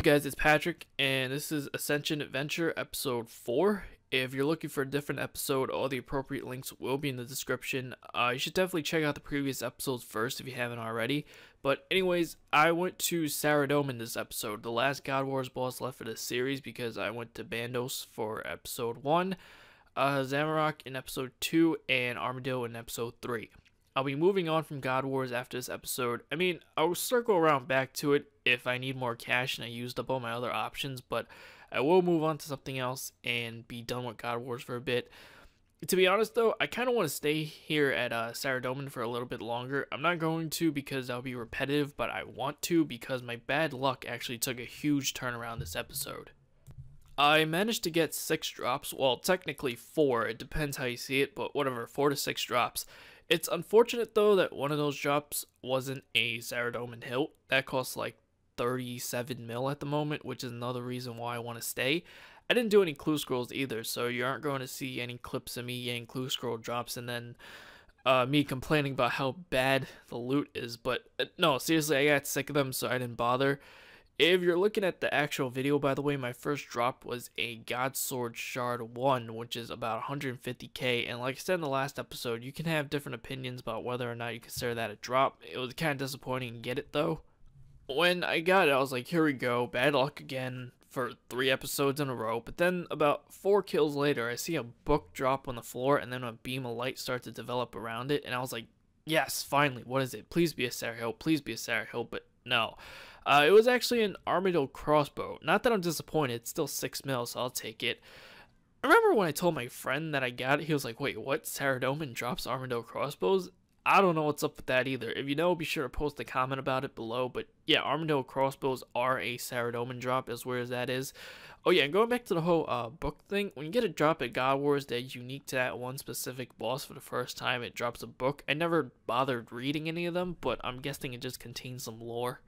Guys, it's Patrick, and this is Ascension Adventure Episode 4. If you're looking for a different episode, all the appropriate links will be in the description. You should definitely check out the previous episodes first if you haven't already. But anyways, I went to Saradomin this episode, the last God Wars boss left for this series, because I went to Bandos for Episode 1, Zamarok in Episode 2, and Armadillo in Episode 3. I'll be moving on from God Wars after this episode. I mean, I'll circle around back to it if I need more cash and I used up all my other options, but I will move on to something else and be done with God Wars for a bit. To be honest though, I kind of want to stay here at Saradomin for a little bit longer. I'm not going to because I'll be repetitive, but I want to because my bad luck actually took a huge turnaround this episode. I managed to get 6 drops, well technically 4, it depends how you see it, but whatever, 4 to 6 drops. It's unfortunate though that one of those drops wasn't a Saradomin hilt. That costs like 37 mil at the moment, which is another reason why I want to stay. I didn't do any clue scrolls either, so you aren't going to see any clips of me getting clue scroll drops and then me complaining about how bad the loot is. But no, seriously, I got sick of them, so I didn't bother. If you're looking at the actual video, by the way, my first drop was a God Sword Shard 1, which is about 150k, and like I said in the last episode, you can have different opinions about whether or not you consider that a drop. It was kind of disappointing to get it though. When I got it, I was like, here we go, bad luck again for 3 episodes in a row, but then about 4 kills later, I see a book drop on the floor, and then a beam of light starts to develop around it, and I was like, yes, finally, what is it? Please be a Sarah Hill, please be a Sarah Hill, but no. It was actually an Armadillo crossbow. Not that I'm disappointed, it's still 6 mil, so I'll take it. I remember when I told my friend that I got it, he was like, wait, what? Saradomin drops Armadillo crossbows? I don't know what's up with that either. If you know, be sure to post a comment about it below. But yeah, Armadillo crossbows are a Saradomin drop, as weird as that is. Oh yeah, and going back to the whole book thing, when you get a drop at God Wars that's unique to that one specific boss for the first time, it drops a book. I never bothered reading any of them, but I'm guessing it just contains some lore.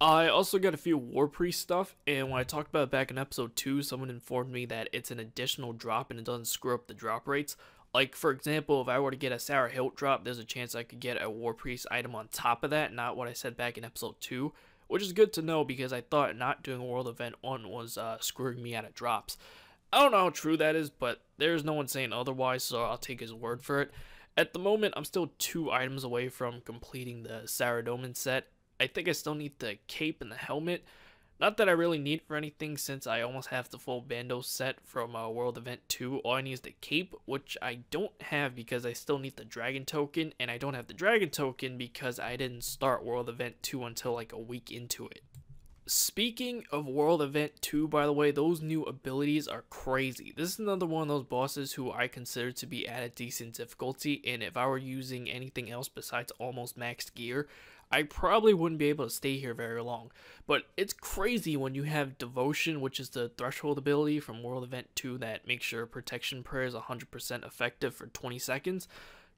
I also got a few War Priest stuff, and when I talked about it back in episode 2, someone informed me that it's an additional drop and it doesn't screw up the drop rates. Like, for example, if I were to get a Sarah Hilt drop, there's a chance I could get a War Priest item on top of that, not what I said back in episode 2, which is good to know because I thought not doing World Event 1 was screwing me out of drops. I don't know how true that is, but there's no one saying otherwise, so I'll take his word for it. At the moment, I'm still 2 items away from completing the Saradomin set. I think I still need the cape and the helmet. Not that I really need for anything since I almost have the full Bandos set from World Event 2. All I need is the cape, which I don't have because I still need the dragon token. And I don't have the dragon token because I didn't start World Event 2 until like a week into it. Speaking of World Event 2, by the way, those new abilities are crazy. This is another one of those bosses who I consider to be at a decent difficulty. And if I were using anything else besides almost maxed gear, I probably wouldn't be able to stay here very long. But it's crazy when you have Devotion, which is the threshold ability from World Event 2 that makes your protection prayer is 100% effective for 20 seconds.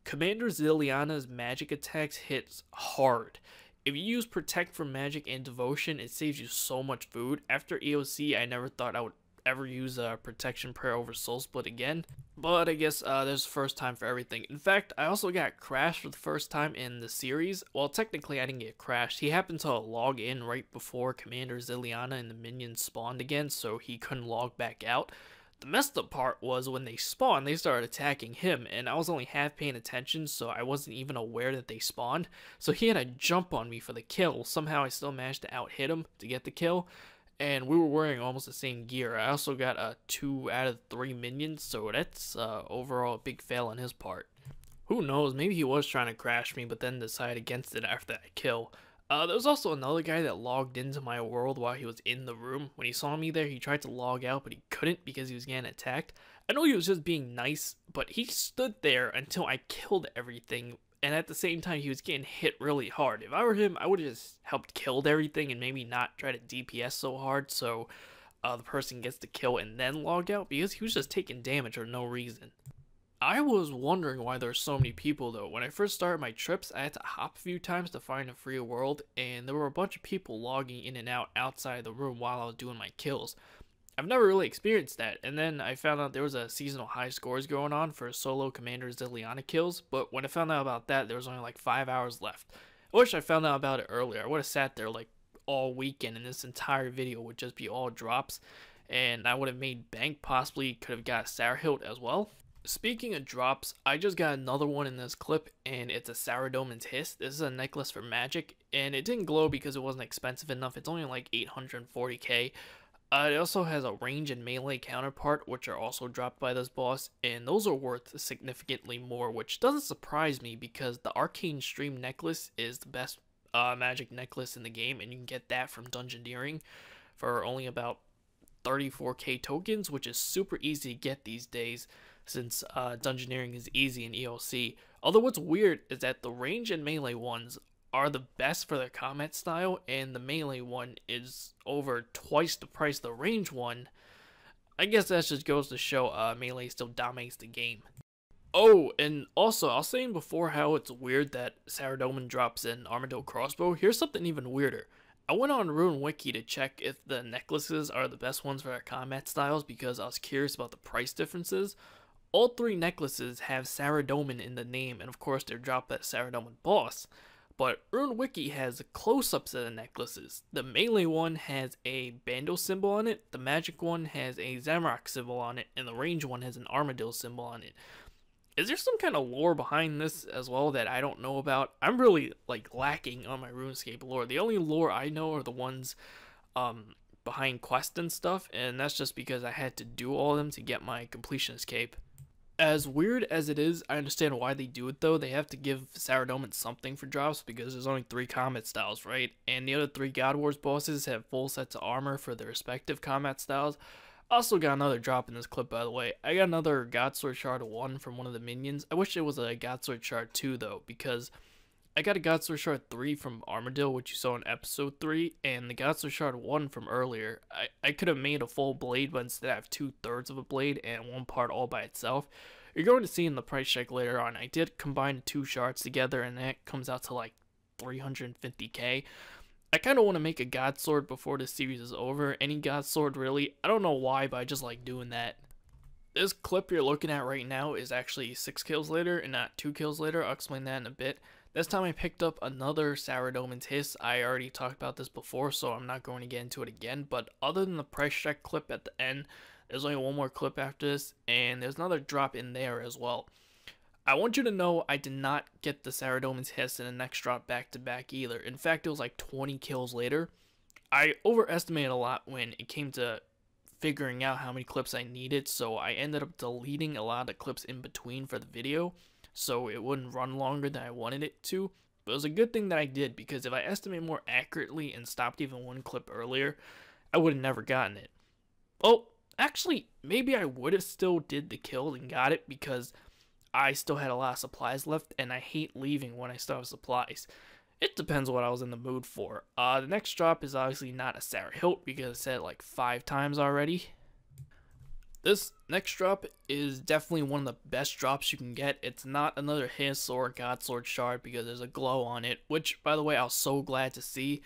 Commander Ziliana's magic attacks hits hard. If you use Protect from Magic and Devotion, it saves you so much food. After EOC, I never thought I would ever use a Protection Prayer over Soul Split again. But I guess there's first time for everything. In fact, I also got crashed for the first time in the series. Well, technically I didn't get crashed. He happened to log in right before Commander Ziliana and the minions spawned again, so he couldn't log back out. The messed up part was when they spawned, they started attacking him, and I was only half paying attention, so I wasn't even aware that they spawned. So he had to jump on me for the kill. Somehow I still managed to out-hit him to get the kill. And we were wearing almost the same gear. I also got a 2 out of 3 minions, so that's overall a big fail on his part. Who knows, maybe he was trying to crash me, but then decided against it after that kill. There was also another guy that logged into my world while he was in the room. When he saw me there, he tried to log out, but he couldn't because he was getting attacked. I know he was just being nice, but he stood there until I killed everything. And at the same time, he was getting hit really hard. If I were him, I would have just helped killed everything and maybe not try to DPS so hard so the person gets the kill and then log out because he was just taking damage for no reason. I was wondering why there's so many people though. When I first started my trips, I had to hop a few times to find a free world, and there were a bunch of people logging in and out outside the room while I was doing my kills. I've never really experienced that, and then I found out there was a seasonal high scores going on for solo Commander Ziliana kills, but when I found out about that, there was only like 5 hours left. I wish I found out about it earlier. I would have sat there like all weekend, and this entire video would just be all drops, and I would have made bank, possibly could have got Sarahilt as well. Speaking of drops, I just got another one in this clip, and it's a Saradomin's Hiss. This is a necklace for magic, and it didn't glow because it wasn't expensive enough. It's only like 840k. It also has a range and melee counterpart, which are also dropped by this boss, and those are worth significantly more, which doesn't surprise me because the Arcane Stream necklace is the best magic necklace in the game, and you can get that from Dungeoneering for only about 34k tokens, which is super easy to get these days since Dungeoneering is easy in ELC. Although what's weird is that the range and melee ones are the best for their combat style, and the melee one is over twice the price of the range one. I guess that just goes to show melee still dominates the game. Oh, and also, I was saying before how it's weird that Saradomin drops an Armadillo crossbow. Here's something even weirder. I went on RuneWiki to check if the necklaces are the best ones for their combat styles because I was curious about the price differences. All three necklaces have Saradomin in the name, and of course they're dropped at Saradomin boss. But RuneWiki has close-ups of the necklaces. The melee one has a Bandle symbol on it, the magic one has a Zamrock symbol on it, and the range one has an Armadillo symbol on it. Is there some kind of lore behind this as well that I don't know about? I'm really like lacking on my RuneScape lore. The only lore I know are the ones behind quests and stuff, and that's just because I had to do all of them to get my completionist cape. As weird as it is, I understand why they do it though. They have to give Saradomin something for drops because there's only 3 combat styles, right? And the other 3 God Wars bosses have full sets of armor for their respective combat styles. Also got another drop in this clip, by the way. I got another Godsword Shard 1 from one of the minions. I wish it was a Godsword Shard 2 though, because I got a Godsword Shard 3 from Armadillo, which you saw in episode 3, and the Godsword Shard 1 from earlier. I could have made a full blade, but instead I have 2/3 of a blade and one part all by itself. You're going to see in the price check later on, I did combine the 2 shards together, and that comes out to like 350k. I kind of want to make a God Sword before this series is over. Any God Sword really. I don't know why, but I just like doing that. This clip you're looking at right now is actually 6 kills later and not 2 kills later. I'll explain that in a bit. This time I picked up another Saradomin's Hiss. I already talked about this before, so I'm not going to get into it again. But other than the price check clip at the end, there's only one more clip after this, and there's another drop in there as well. I want you to know I did not get the Saradomin's Hiss in the next drop back to back either. In fact, it was like 20 kills later. I overestimated a lot when it came to figuring out how many clips I needed, so I ended up deleting a lot of the clips in between for the video, so it wouldn't run longer than I wanted it to. But it was a good thing that I did, because if I estimate more accurately and stopped even one clip earlier, I would have never gotten it. Oh, actually, maybe I would have still did the kill and got it, because I still had a lot of supplies left, and I hate leaving when I still have supplies. It depends what I was in the mood for. The next drop is obviously not a Sarahilt because I said it like 5 times already. This next drop is definitely one of the best drops you can get. It's not another Hiss or Godsword Shard because there's a glow on it, which, by the way, I was so glad to see.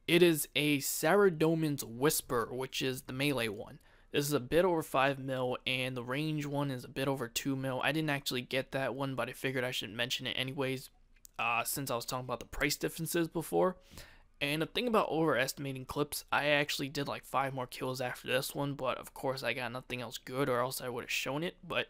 It is a Saradomin's Whisper, which is the melee one. This is a bit over 5 mil, and the range one is a bit over 2 mil. I didn't actually get that one, but I figured I should mention it anyways, since I was talking about the price differences before. And the thing about overestimating clips, I actually did like 5 more kills after this one, but of course I got nothing else good or else I would have shown it. But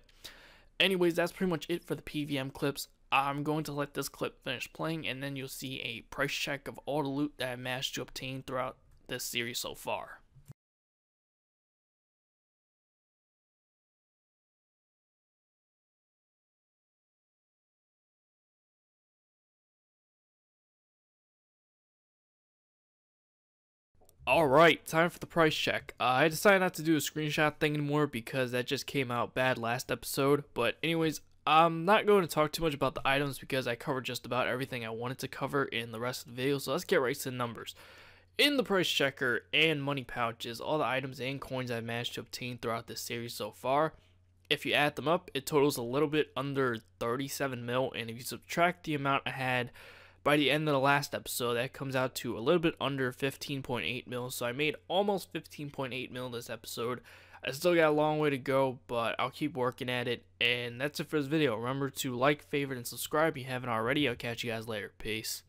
anyways, that's pretty much it for the PvM clips. I'm going to let this clip finish playing, and then you'll see a price check of all the loot that I managed to obtain throughout this series so far. Alright, time for the price check. I decided not to do a screenshot thing anymore because that just came out bad last episode. But anyways, I'm not going to talk too much about the items because I covered just about everything I wanted to cover in the rest of the video. So let's get right to the numbers. In the price checker and money pouches, all the items and coins I've managed to obtain throughout this series so far, if you add them up, it totals a little bit under 37 mil. And if you subtract the amount I had by the end of the last episode, that comes out to a little bit under 15.8 mil. So I made almost 15.8 mil this episode. I still got a long way to go, but I'll keep working at it. And that's it for this video. Remember to like, favorite, and subscribe if you haven't already. I'll catch you guys later. Peace.